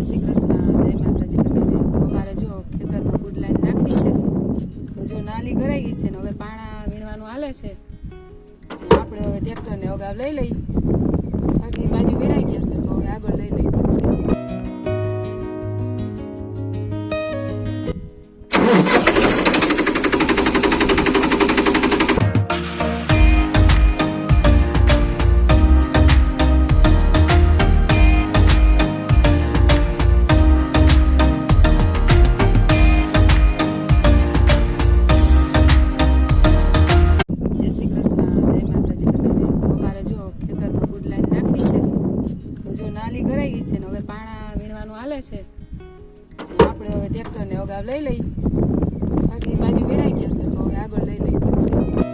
શ્રી કૃષ્ણ, જય માતાજી બધાને। તો અમારે જો ખેતરમાં બુડલાની નાખવી છે, તો જો નાલી ગરાઈ ગઈ છે ને હવે પાણા વીણવાનું હાલે છે। આપણે હવે ટ્રેક્ટરને અગાઉ લઈ લઈ, બાકી બાજુ વીણાઈ ગયા છે તો હવે આગળ લઈ લઈ। નાલી ગરાઈ ગઈ છે ને હવે પાણા વીણવાનું હાલે છે, આપણે હવે ટ્રેક્ટરને અગાઉ લઈ લઈ, બાકી બાજુ વીણાઈ ગયા છે તો હવે આગળ લઈ લઈ।